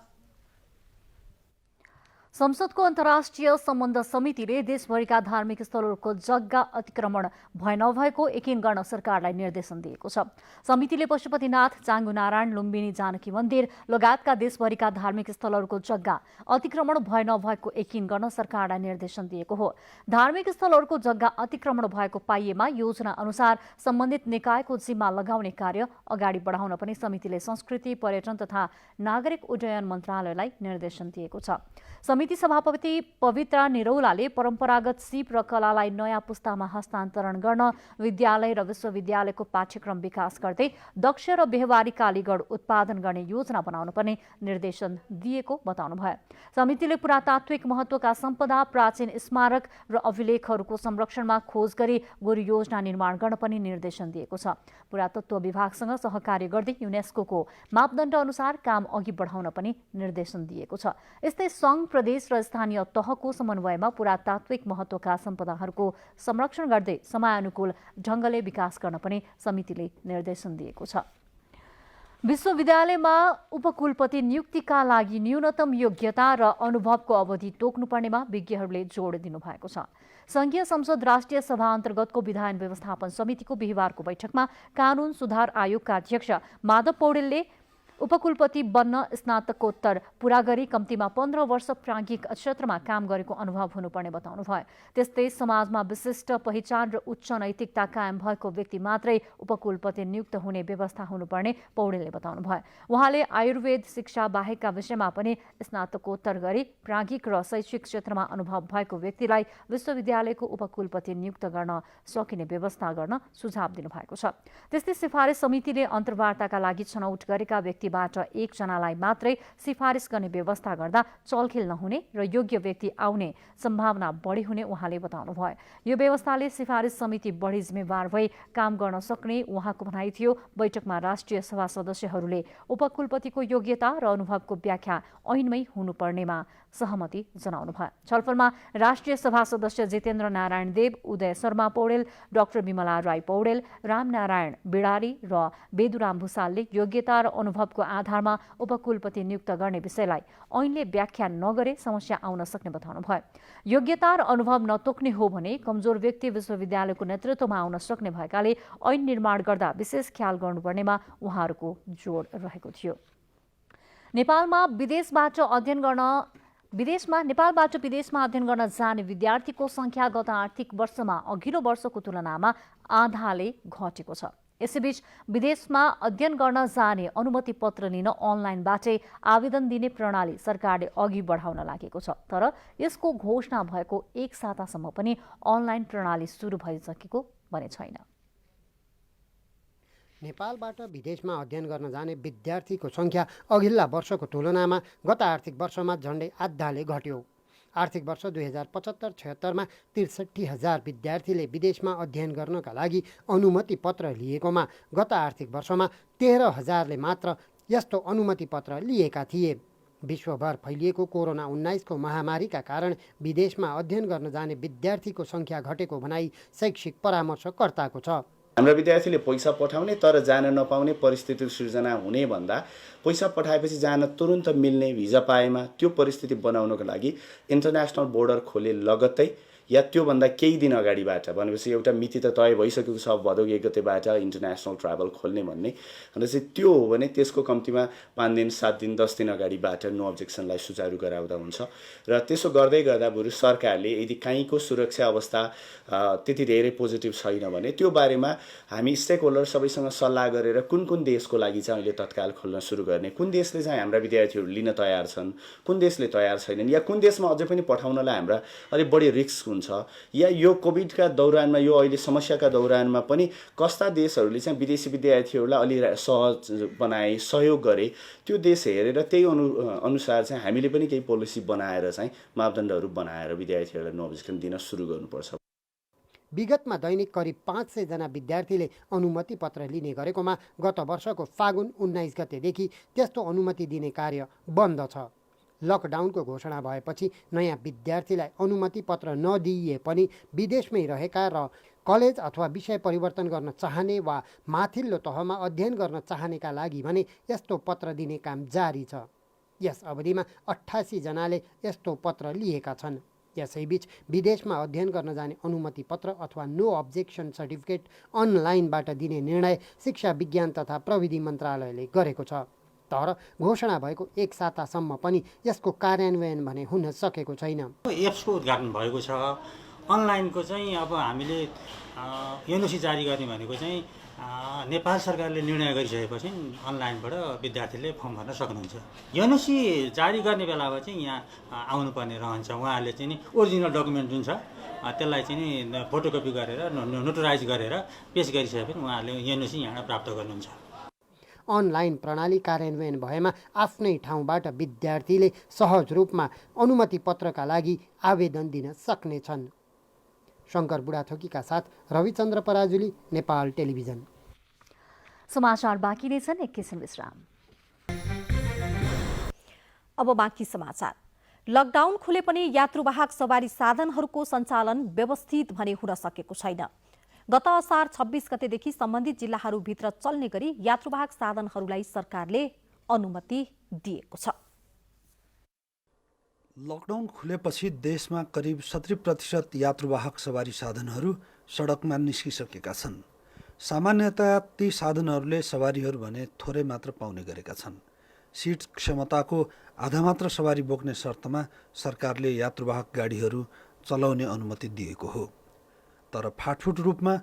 संसदको अन्तर्राष्ट्रिय सम्बन्ध समितिले देशभरिका धार्मिक स्थलहरूको जग्गा अतिक्रमण भए नभएको यकिन गर्न सरकारलाई निर्देशन दिएको छ। समितिले पशुपतिनाथ, चाङ्गुनारायण, लुम्बिनी जानकी मन्दिर लगायतका देशभरिका धार्मिक स्थलहरूको जग्गा अतिक्रमण भए नभएको यकिन गर्न सरकारलाई निर्देशन दिएको हो। धार्मिक स्थलहरूको जग्गा अतिक्रमण भएको पाइएमा योजना अनुसार सम्बन्धित निकायको जिम्मा लगाउने कार्य अगाडि बढाउन पनि समितिले संस्कृति, पर्यटन तथा नागरिक उड्डयन मन्त्रालयलाई निर्देशन दिएको छ। समिति सभापति पवित्रा निरौलाले परम्परागत सिप र कलालाई नयाँ पुस्तामा हस्तान्तरण गर्न विद्यालय र विश्वविद्यालयको पाठ्यक्रम विकास गर्दै दक्ष र व्यवहारिक कालीगढ उत्पादन गर्ने योजना बनाउन पनि निर्देशन दिएको बताउनुभयो। समितिले पुरातात्विक महत्त्वका सम्पदा, प्राचीन स्मारक र अभिलेखहरूको संरक्षणमा खोज गरी गुरु योजना निर्माण गर्न पनि निर्देशन दिएको छ। पुरातत्व विभागसँग सहकार्य गर्दै युनेस्को मापदण्ड अनुसार काम अघि बढाउन पनि निर्देशन दिएको छ। यस्तै सङ्घ, प्रदेश र स्थानीय तहको समन्वयमा पुरातात्विक महत्त्वका सम्पदाहरूको संरक्षण गर्दै समयानुकूल ढङ्गले विकास गर्न पनि समितिले निर्देशन दिएको छ। विश्वविद्यालयमा उपकुलपति नियुक्तिका लागि न्यूनतम योग्यता र अनुभवको अवधि तोक्नुपर्नेमा विज्ञहरूले जोड दिनुभएको छ। संघीय संसद राष्ट्रिय सभा अन्तर्गतको विधायन व्यवस्थापन समितिको बिहिबारको बैठकमा कानून सुधार आयोगका अध्यक्ष माधव पौडेलले उपकुलपति बन्न स्नातकोत्तर पूरा गरी कम्तीमा 15 वर्ष प्राज्ञिक क्षेत्रमा काम गरेको अनुभव हुनुपर्ने बताउनुभयो। त्यस्तै समाजमा विशिष्ट पहिचान र उच्च नैतिकता कायम भएको व्यक्ति मात्रै उपकुलपति नियुक्त हुने व्यवस्था हुनुपर्ने पौडेलले बताउनुभयो। उहाँले आयुर्वेद शिक्षा बाहेकका विषयमा पनि स्नातकोत्तर गरी प्राज्ञिक र शैक्षिक क्षेत्रमा अनुभव भएको व्यक्तिलाई विश्वविद्यालयको उपकुलपति नियुक्त गर्न सकिने व्यवस्था गर्न सुझाव दिनुभएको छ। त्यस्तै सिफारिस समितिले अन्तर्वार्ताका लागि छनौट गरेका व्यक्ति व्यक्तिबाट एकजनालाई मात्रै सिफारिस गर्ने व्यवस्था गर्दा चलखेल नहुने र योग्य व्यक्ति आउने सम्भावना बढी हुने उहाँले बताउनुभयो। यो व्यवस्थाले सिफारिस समिति बढी जिम्मेवार भई काम गर्न सक्ने उहाँको भनाइ थियो। बैठकमा राष्ट्रिय सभा सदस्यहरूले उपकुलपतिको योग्यता र अनुभवको व्याख्या ऐनमै हुनुपर्नेमा सहमति जनाउनु भयो। छलफलमा राष्ट्रिय सभा सदस्य जितेन्द्र नारायण देव, उदय शर्मा पौडेल, डाक्टर विमला राई पौडेल, रामनारायण बिडारी र बेदुराम भूषालले योग्यता र अनुभवको आधारमा उपकुलपति नियुक्त गर्ने विषयलाई ऐनले व्याख्या नगरे समस्या आउन सक्ने बताउनुभयो। योग्यता र अनुभव नतोक्ने हो भने कमजोर व्यक्ति विश्वविद्यालयको नेतृत्वमा आउन सक्ने भएकाले ऐन निर्माण गर्दा विशेष ख्याल गर्नुपर्नेमा उहाँहरूको जोड रहेको थियो। नेपालबाट विदेशमा अध्ययन गर्न जाने विद्यार्थीको संख्या गत आर्थिक वर्षमा अघिल्लो वर्षको तुलनामा आधाले घटेको छ। यसैबीच विदेशमा अध्ययन गर्न जाने अनुमति पत्र लिन अनलाइनबाटै आवेदन दिने प्रणाली सरकारले अघि बढाउन लागेको छ। तर यसको घोषणा भएको एक सातासम्म पनि अनलाइन प्रणाली सुरु भइसकेको भने छैन। नेपालबाट विदेशमा अध्ययन गर्न जाने विद्यार्थीको सङ्ख्या अघिल्ला वर्षको तुलनामा गत आर्थिक वर्षमा झन्डै आधाले घट्यो। आर्थिक वर्ष 2075-76मा 63,000 विद्यार्थीले विदेशमा अध्ययन गर्नका लागि अनुमति पत्र लिएकोमा गत आर्थिक वर्षमा 13,000ले मात्र यस्तो अनुमति पत्र लिएका थिए। विश्वभर फैलिएको कोरोना-19 को महामारीका कारण विदेशमा अध्ययन गर्न जाने विद्यार्थीको सङ्ख्या घटेको भनाई शैक्षिक परामर्शकर्ताको छ। हाम्रा विद्यार्थीले पैसा पठाउने तर जान नपाउने परिस्थिति सृजना हुने भन्दा पैसा पठाएपछि जान तुरुन्त मिल्ने भिजा पाएमा त्यो परिस्थिति बनाउनको लागि इन्टरनेसनल बोर्डर खोले लगत्तै या त्योभन्दा केही दिन अगाडिबाट भनेपछि एउटा मिति त तय भइसकेको छ भदौ 1 गतेबाट इन्टरनेसनल ट्राभल खोल्ने भन्ने चाहिँ त्यो हो भने त्यसको कम्तीमा 5 दिन 7 दिन 10 दिन अगाडिबाट नो अब्जेक्सनलाई सुचारू गराउँदा हुन्छ र त्यसो गर्दै गर्दा बरु सरकारले यदि काहीँको सुरक्षा अवस्था त्यति धेरै पोजिटिभ छैन भने त्यो बारेमा हामी स्टेक होल्डर सबैसँग सल्लाह गरेर कुन कुन देशको लागि चाहिँ अहिले तत्काल खोल्न सुरु गर्ने, कुन देशले चाहिँ हाम्रा विद्यार्थीहरू लिन तयार छन्, कुन देशले तयार छैनन् या कुन देशमा अझै पनि पठाउनलाई हाम्रा अलिक बढी रिस्क हुन्छ या यो कोभिडका दौरानमा यो अहिले समस्याका दौरानमा पनि कस्ता देशहरूले चाहिँ विदेशी विद्यार्थीहरूलाई अलि सहज बनाए सहयोग गरे त्यो देश हेरेर त्यही अनुसार चाहिँ हामीले पनि केही पोलिसी बनाएर चाहिँ मापदण्डहरू बनाएर विद्यार्थीहरूलाई नो अब्जेक्सन दिन सुरु गर्नुपर्छ। विगतमा दैनिक करिब 500 जना विद्यार्थीले अनुमति पत्र लिने गरेकोमा गत वर्षको फागुन 19 गतेदेखि त्यस्तो अनुमति दिने कार्य बन्द छ। लकडाउनको घोषणा भएपछि नयाँ विद्यार्थीलाई अनुमति पत्र नदिइए पनि विदेशमै रहेका र कलेज अथवा विषय परिवर्तन गर्न चाहने वा माथिल्लो तहमा अध्ययन गर्न चाहनेका लागि भने यस्तो पत्र दिने काम जारी छ। यस अवधिमा 88 जनाले यस्तो पत्र लिएका छन्। यसैबीच विदेशमा अध्ययन गर्न जाने अनुमति पत्र अथवा नो अब्जेक्सन सर्टिफिकेट अनलाइनबाट दिने निर्णय शिक्षा विज्ञान तथा प्रविधि मन्त्रालयले गरेको छ। तर घोषणा भएको एक सातासम्म पनि यसको कार्यान्वयन भने हुन सकेको छैन। एप्सको उद्घाटन भएको छ। अनलाइनको चाहिँ अब हामीले एनओसी जारी गर्ने भनेको चाहिँ नेपाल सरकारले निर्णय गरिसकेपछि अनलाइनबाट विद्यार्थीले फर्म भर्न सक्नुहुन्छ। एनओसी जारी गर्ने बेलामा चाहिँ यहाँ आउनुपर्ने रहन्छ। उहाँहरूले चाहिँ ओरिजिनल डकुमेन्ट जुन छ त्यसलाई चाहिँ फोटोकपी गरेर नोटराइज गरेर पेश गरिसकेपछि उहाँहरूले एनओसी यहाँ प्राप्त गर्नुहुन्छ। अनलाइन प्रणाली कार्यान्वयन भएमा आफ्नै ठाउँबाट विद्यार्थीले सहज रूपमा अनुमति पत्रका लागि आवेदन दिन सक्नेछन्। शङ्कर बुढाथोकीका साथ रविचन्द्र पराजुली, नेपाल टेलिभिजन। समाचार बाँकी नै छन्, एकैछिन विश्राम। अब बाँकी समाचार। लकडाउन खुले पनि यात्रुवाहक सवारी साधनहरूको सञ्चालन व्यवस्थित भने हुन सकेको छैन। गत असार 26 गतेदेखि सम्बन्धित जिल्लाहरूभित्र चल्ने गरी यात्रुवाहक साधनहरूलाई सरकारले अनुमति दिएको छ। लकडाउन खुलेपछि देशमा करिब 70% यात्रुवाहक सवारी साधनहरू सडकमा निस्किसकेका छन्। सामान्यतया ती साधनहरूले सवारीहरू भने थोरै मात्र पाउने गरेका छन्। सिट क्षमताको आधा मात्र सवारी बोक्ने शर्तमा सरकारले यात्रुवाहक गाडीहरू चलाउने अनुमति दिएको हो। तर फाटफुट रूपमा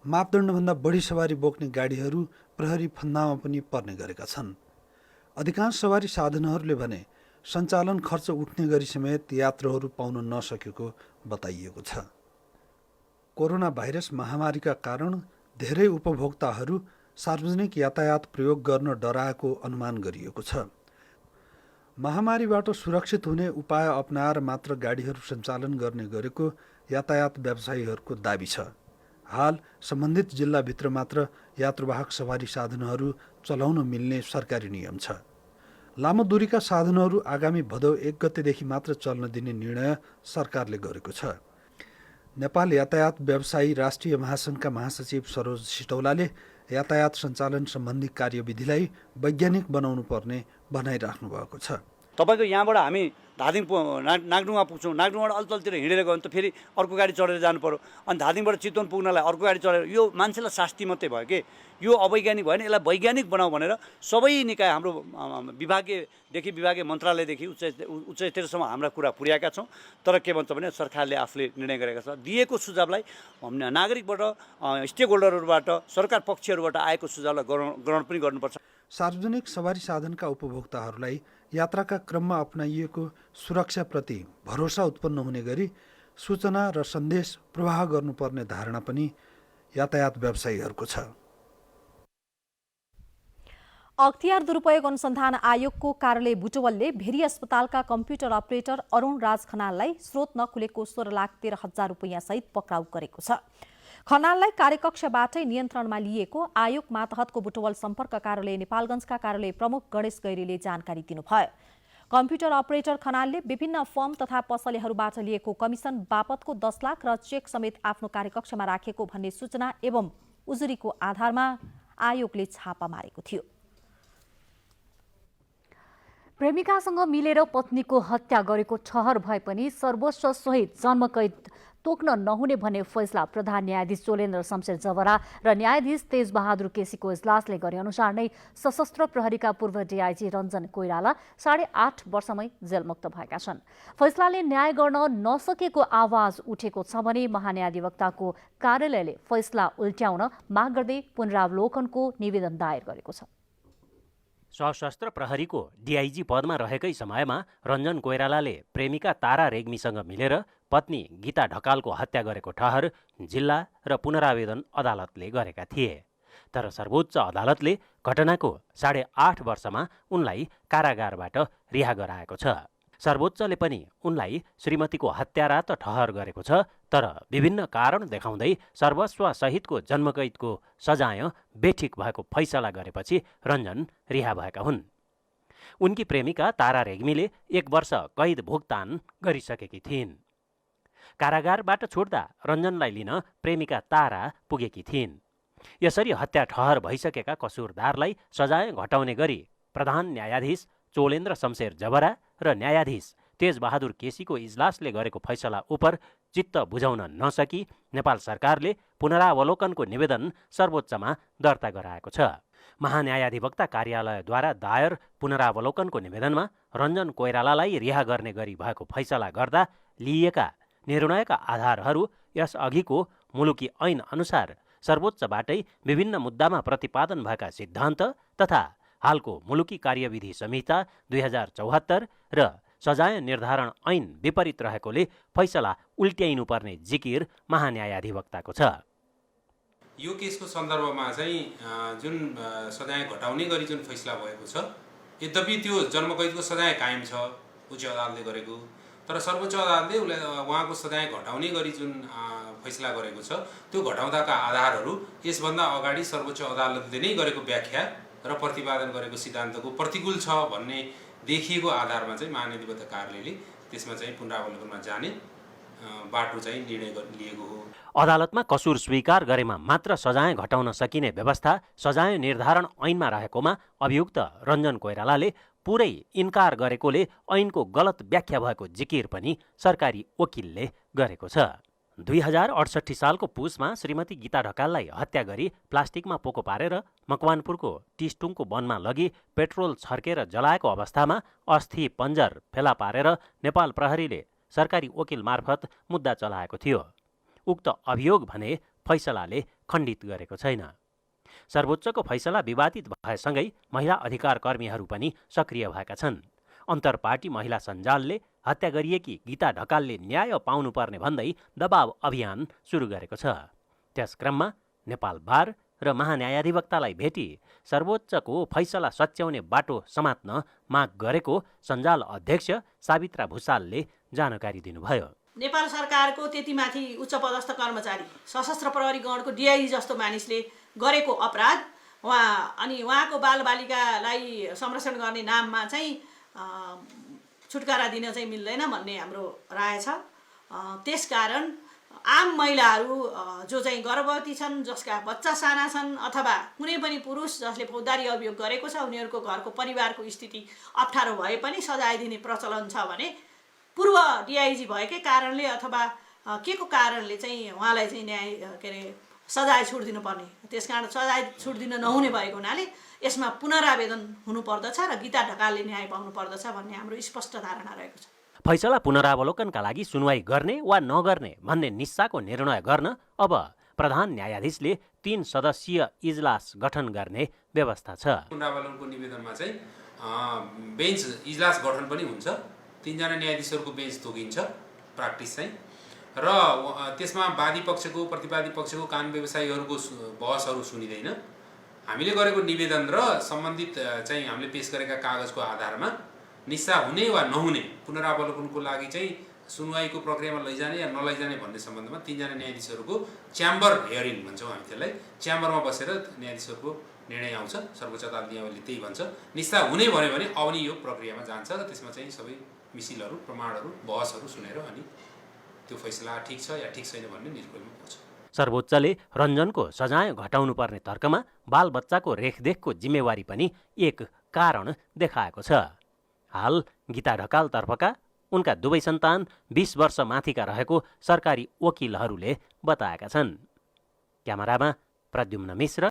मापदण्डभन्दा बढी सवारी बोक्ने गाडीहरू प्रहरी फन्दामा पनि पर्ने गरेका छन्। अधिकांश सवारी साधनहरूले भने सञ्चालन खर्च उठ्ने गरी समेत यात्रुहरू पाउन नसकेको बताइएको छ। कोरोना भाइरस महामारीका कारण धेरै उपभोक्ताहरू सार्वजनिक यातायात प्रयोग गर्न डराएको अनुमान गरिएको छ। महामारीबाट सुरक्षित हुने उपाय अपनाएर मात्र गाडीहरू सञ्चालन गर्ने गरेको यातायात व्यवसायीहरूको दाबी छ। हाल सम्बन्धित जिल्लाभित्र मात्र यात्रुवाहक सवारी साधनहरू चलाउन मिल्ने सरकारी नियम छ। लामो दूरीका साधनहरू आगामी भदौ 1 गतेदेखि मात्र चल्न दिने निर्णय सरकारले गरेको छ। नेपाल यातायात व्यवसायी राष्ट्रिय महासङ्घका महासचिव सरोज सिटौलाले यातायात सञ्चालन सम्बन्धी कार्यविधिलाई वैज्ञानिक बनाउनु पर्ने भनाइराख्नु भएको छ। तपाईँको यहाँबाट हामी धादिङ नागडुङमा पुग्छौँ, नागडुङबाट अल्तलतिर हिँडेर गयो भने त फेरि अर्को गाडी चढेर जानु पर्यो, अनि धादिङबाट चितवन पुग्नलाई अर्को गाडी चढेर, यो मान्छेलाई शास्ति मात्रै भयो कि यो अवैज्ञानिक भएन। यसलाई वैज्ञानिक बनाऊ भनेर सबै निकाय हाम्रो विभागीय मन्त्रालयदेखि उच्च स्तरसम्म हाम्रा कुरा पुर्याएका छौँ। तर के भन्छ भने सरकारले आफूले निर्णय गरेका छ। दिएको सुझावलाई नागरिकबाट, स्टेक होल्डरहरूबाट, सरकार पक्षहरूबाट आएको सुझावलाई ग्रहण पनि गर्नुपर्छ। सार्वजनिक सवारी साधनका उपभोक्ताहरूलाई यात्राका क्रममा अपनाइएको सुरक्षाप्रति भरोसा उत्पन्न हुने गरी सूचना र सन्देश प्रवाह गर्नुपर्ने धारणा पनि यातायात व्यवसायीहरूको छ। अख्तियार दुरुपयोग अनुसन्धान आयोगको कार्यालय बुटवलले भेरी अस्पतालका कम्प्युटर अपरेटर अरुण राज खनाललाई स्रोत नखुलेको 16,13,000 रुपैयाँ सहित पक्राउ गरेको छ। खनाललाई कार्यकक्षबाटै नियन्त्रणमा लिएको आयोग मातहतको बुटवल सम्पर्क कार्यालय नेपालगञ्जका कार्यालय प्रमुख गणेश गैरीले जानकारी दिनुभयो। कम्प्युटर अपरेटर खनालले विभिन्न फर्म तथा पसलेहरूबाट लिएको कमिसन बापतको 10 लाख र चेक समेत आफ्नो कार्यकक्षमा राखेको भन्ने सूचना एवं उजुरीको आधारमा आयोगले छापा मारेको थियो। प्रेमिकासँग मिलेर पत्नीको हत्या गरेको ठहर भए पनि सर्वोच्च सहित जन्मकैद तोक्न नहुने भन्ने फैसला प्रधान न्यायाधीश चोलेन्द्र शमशेर जवरा र न्यायाधीश तेजबहादुर केसीको इजलासले गरे अनुसार नै सशस्त्र प्रहरीका पूर्व डीआईजी रञ्जन कोइराला 8.5 वर्षमै जेलमुक्त भएका छन्। फैसलाले न्याय गर्न नसकेको आवाज उठेको छ भने महान्यायाधिवक्ताको कार्यालयले फैसला उल्ट्याउन माग गर्दै पुनरावलोकनको निवेदन दायर गरेको छ। सशस्त्र प्रहरीको डीआईजी पदमा रहेकै समयमा रञ्जन कोइरालाले प्रेमिका तारा रेग्मीसँग मिलेर पत्नी गीता ढकालको हत्या गरेको ठहर जिल्ला र पुनरावेदन अदालतले गरेका थिए। तर सर्वोच्च अदालतले घटनाको 8.5 वर्षमा उनलाई कारागारबाट रिहा गराएको छ। सर्वोच्चले पनि उनलाई श्रीमतीको हत्यारा त ठहर गरेको छ, तर विभिन्न कारण देखाउँदै सर्वस्व सहितको जन्मकैदको सजाय बेठिक भएको फैसला गरेपछि रञ्जन रिहा भएका हुन्। उनकी प्रेमिका तारा रेग्मीले 1 वर्ष कैद भुक्तान गरिसकेकी थिइन्। कारागारबाट छुट्दा रञ्जनलाई लिन प्रेमिका तारा पुगेकी थिइन्। यसरी हत्या ठहर भइसकेका कसुरदारलाई सजाय घटाउने गरी प्रधान न्यायाधीश चोलेन्द्र शमशेर जवरा र न्यायाधीश तेजबहादुर केसीको इजलासले गरेको फैसला उप चित्त बुझाउन नसकी नेपाल सरकारले पुनरावलोकनको निवेदन सर्वोच्चमा दर्ता गराएको छ। महान्यायाधिवक्ता कार्यालयद्वारा दायर पुनरावलोकनको निवेदनमा रञ्जन कोइरालालाई रिहा गर्ने गरी भएको फैसला गर्दा लिइएका निर्णयका आधारहरू यसअघिको मुलुकी ऐन अनुसार सर्वोच्चबाटै विभिन्न मुद्दामा प्रतिपादन भएका सिद्धान्त तथा हालको मुलुकी कार्यविधि संहिता 2074 र सजाय निर्धारण ऐन विपरीत रहेकोले फैसला उल्ट्याइनुपर्ने जिकिर महान्यायाधिवक्ताको छ। यो केसको सन्दर्भमा चाहिँ जुन सजाय घटाउने गरी जुन फैसला भएको छ, यद्यपि त्यो जन्मकैदको सजाय कायम छ उच्च अदालतले गरेको, तर सर्वोच्च अदालतले उहाँको सजाय घटाउने गरी जुन फैसला गरेको छ त्यो घटाउँदाका आधारहरू यसभन्दा अगाडि सर्वोच्च अदालतले नै गरेको व्याख्या र प्रतिपादन गरेको सिद्धान्तको प्रतिकूल छ भन्ने देखिएको आधारमा चाहिँ महान्यायाधिवक्ता कार्यालयले त्यसमा चाहिँ पुनरावलोकनमा जाने बाटो चाहिँ निर्णय लिएको हो। अदालतमा कसुर स्वीकार गरेमा मात्र सजाय घटाउन सकिने व्यवस्था सजाय निर्धारण ऐनमा रहेकोमा अभियुक्त रञ्जन कोइरालाले पुरै इन्कार गरेकोले ऐनको गलत व्याख्या भएको जिकिर पनि सरकारी वकिलले गरेको छ। 2068 सालको पुसमा श्रीमती गीता ढकाललाई हत्या गरी प्लास्टिकमा पोको पारेर मकवानपुरको टिस्टुङको वनमा लगी पेट्रोल छर्केर जलाएको अवस्थामा अस्थि पञ्जर फेला पारेर नेपाल प्रहरीले सरकारी वकिल मार्फत मुद्दा चलाएको थियो। उक्त अभियोग भने फैसलाले खण्डित गरेको छैन। सर्वोच्चको फैसला विवादित भएसँगै महिला अधिकार कर्मीहरू पनि सक्रिय भएका छन्। अन्तरपार्टी महिला सञ्जालले हत्या गरिएकी गीता ढकालले न्याय पाउनुपर्ने भन्दै दबाव अभियान सुरु गरेको छ। त्यस क्रममा नेपाल बार र महान्यायाधिवक्तालाई भेटी सर्वोच्चको फैसला सच्याउने बाटो समात्न माग गरेको सञ्जाल अध्यक्ष सावित्रा भुसालले जानकारी दिनुभयो। नेपाल सरकारको त्यति माथि उच्च पदस्थ कर्मचारी सशस्त्र प्रहरी गणको डिआइजी जस्तो मानिसले गरेको अपराध उहाँको बालबालिकालाई संरक्षण गर्ने नाममा चाहिँ छुटकारा दिन चाहिँ मिल्दैन भन्ने हाम्रो राय छ। त्यसकारण आम महिलाहरू जो चाहिँ गर्भवती छन्, जसका बच्चा साना छन्, अथवा कुनै पनि पुरुष जसले फौजदारी अभियोग गरेको छ, उनीहरूको घरको परिवारको स्थिति अप्ठ्यारो भए पनि सजाय दिने प्रचलन छ भने पूर्व डिआइजी भएकै कारणले अथवा के को कारणले चाहिँ उहाँलाई चाहिँ न्याय सजाय छुट दिनुपर्ने, त्यसकारण सजाय छुट दिन नहुने भएको हुनाले यसमा पुनरावेदन हुनुपर्दछ र गीता ढकालले न्याय पाउनु पर्दछ भन्ने हाम्रो स्पष्ट धारणा रहेको छ। फैसला पुनरावलोकनका लागि सुनवाई गर्ने वा नगर्ने भन्ने निस्साको निर्णय गर्न अब प्रधान न्यायाधीशले 3 सदस्यीय इजलास गठन गर्ने व्यवस्था छ। पुनरावलोकनको निवेदनमा चाहिँ बेन्च इजलास गठन पनि हुन्छ। 3 जना न्यायाधीशहरूको बेन्च तोकिन्छ प्र्याक्टिस चाहिँ, र त्यसमा वादी पक्षको प्रतिवादी पक्षको कानुन व्यवसायीहरूको बहसहरू सुनिँदैन। हामीले गरेको निवेदन र सम्बन्धित चाहिँ हामीले पेश गरेका कागजको आधारमा निस्सा हुने वा नहुने पुनरावलोकनको लागि चाहिँ सुनवाईको प्रक्रियामा लैजाने या नलैजाने भन्ने सम्बन्धमा 3 जना न्यायाधीशहरूको च्याम्बर हियरिङ भन्छौँ हामी त्यसलाई। च्याम्बरमा बसेर न्यायाधीशहरूको निर्णय आउँछ। सर्वोच्च अदालत नियमले त्यही भन्छ। निस्सा हुने भन्यो भने अब नि यो प्रक्रियामा जान्छ र त्यसमा चाहिँ सबै मिसिलहरू, प्रमाणहरू, बहसहरू सुनेर अनि त्यो फैसला ठिक छ या ठिक छैन भन्ने निर्णयमा पुग्छ। सर्वोच्चले रञ्जनको सजाय घटाउनु पर्ने तर्कमा बालबच्चाको रेखदेखको जिम्मेवारी पनि एक कारण देखाएको छ। हाल गीता ढकालतर्फका उनका दुवै सन्तान 20 वर्ष माथिका रहेको सरकारी वकिलहरूले बताएका छन्। क्यामेरामा प्रद्युम्न मिश्र,